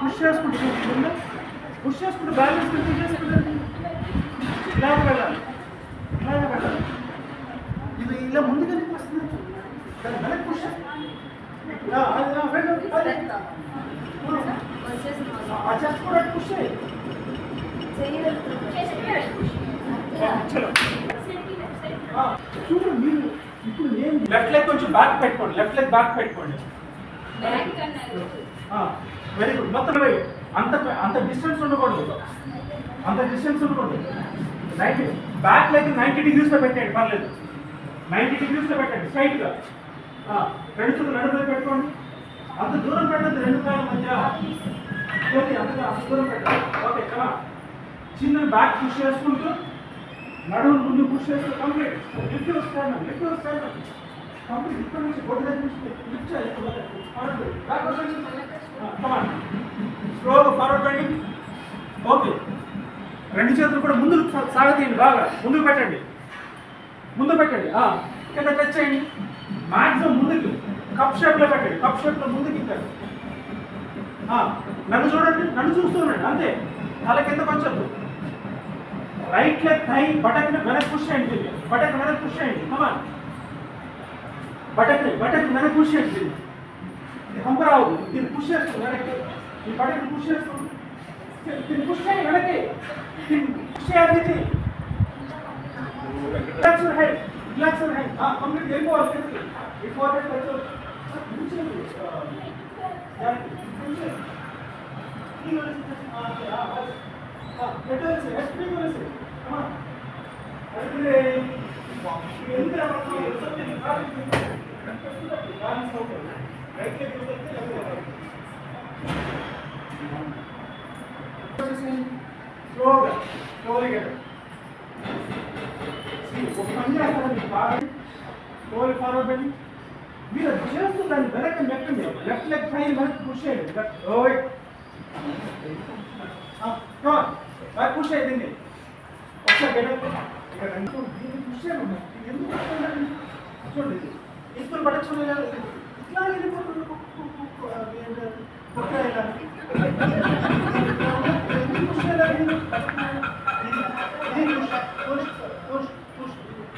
Push చేసుకుంటుంది, push చేసుకుంటూ balance చేసుకుంటుంది. ఇలాగే వెళ్ళాలి, ఇలాగే వెళ్ళాలి. ఇది ఇలా ముందుకు వస్తుంది, దాని వెనక్కి పుష్ చెస్ట్ కూడా పుష్ చేయాలి. చూడు మీరు ఇప్పుడు నేను లెఫ్ట్ లెగ్ కొంచెం బ్యాక్ పెట్టుకోండి, లెఫ్ట్ లెగ్ బ్యాక్ పెట్టుకోండి. Very good. మొత్తం అంత అంత డిస్టెన్స్ ఉండకూడదు, అంత డిస్టెన్స్ ఉండకూడదు. 90 బ్యాక్ లెగ్ 90 degrees లో పెట్టండి, పర్లేదు. 90 degrees లో పెట్టండి స్ట్రైట్గా. రెండు చుట్టూ నడుము పెట్టుకోండి. అంత దూరం పెట్టండి, రెండు కాళ్ళ మధ్య అంత దూరం పెట్టండి. ఓకే కదా. చిన్న బ్యాక్ పుష్ చేసుకుంటూ నడుము ముందు పుష్ చేస్తూ complete. Lift stand, lift stand complete. ఇక్కడ నుంచి బొడ్డు దగ్గర నుంచి లిఫ్ట్ చేయాలి. స్లోగా ఫార్వర్డ్ బెండింగ్. ఓకే, రెండు చేతులు కూడా ముందు సాగతీయండి, బాగా ముందుకు పెట్టండి, ముందు పెట్టండి. కింద టచ్ చేయండి, మ్యాక్సిమం ముందుకు కప్ షేప్లో పెట్టండి, కప్ షేప్లో ముందుకు ఇస్తారు. నన్ను చూడండి, నన్ను చూస్తూ ఉండండి, అంతే. తల కింద కొంచెం రైట్ లెగ్ థై బటక్ వెనక్కి పుష్ చేయండి, బటక్ వెనక్కి పుష్ చేయండి. కమాన్, బటక్ వెనక్కి పుష్ చేయండి. ఇది హంప రావద్దు, దీన్ని పుష్ చేస్తుంది వెనక్కి. ఈ బటక్ పుష్ చేస్తుంది, దీన్ని పుష్ చేయండి వెనక్కి, దీన్ని పుష్ చేయాలి. Relax your head, relax your head. Complete వెళ్ళిపోవాలి కిందకి. ఈ ఫోర్హెడ్ కొంచెం స్లోగా స్లోగా ఒక పని చేస్తారండి, బాగా స్లోలీ ఫార్వర్డ్ బెండింగ్. మీరు చేస్తూ దాన్ని వెనక్కి నెట్టండి, లెఫ్ట్ లెగ్ పైన వెనక్కి పుష్ చేయండి. బ్యాక్ పుష్ అయ్యింది. ఒకసారి దీన్ని పుష్ చేయండి. ఎందుకు చూడండి, ఇప్పుడు పడచ్చు ఇట్లా వెళ్ళిపోతుంది.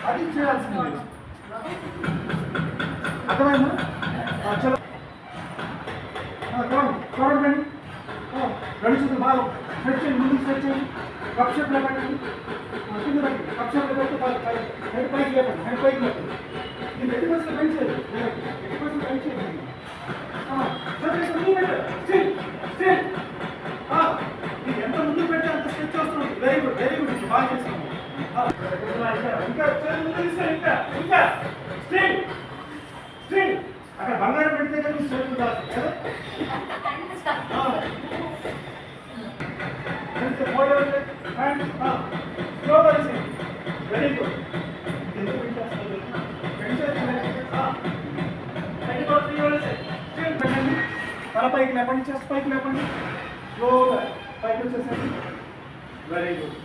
అది చేయాల్సింది, అర్థమైందా? చలో ఫార్వర్డ్ బెండింగ్. రెండు చేతులు బాగా స్ట్రెచ్ చేయండి, ముందుకు స్ట్రెచ్ చేయండి. కప్ షేప్లో పెట్టండి, కింద పెట్టండి. కప్ షేప్లో పెట్టి హెడ్ పైకి లేపండి, హెడ్ పైకి లేపండి. దీన్ని 80% బెండ్ చేయండి, 80% బెండ్ చేయండి. ఇది ఎంత ముందుకు పెడితే అంత స్ట్రెచ్ వస్తుంది. వెరీ గుడ్, వెరీ గుడ్, బాగా చేస్తాము. ఇంకా ఇంకా ఇంకా స్ట్రైట్ స్ట్రైట్. అక్కడ బంగారం పెడితే కానీ స్ట్రైట్ కాదు కదా. Very good. తల పైకి లేపండి, చెస్ట్ పైకి లేపండి, స్లోగా పైకి వచ్చేసండి. Very good.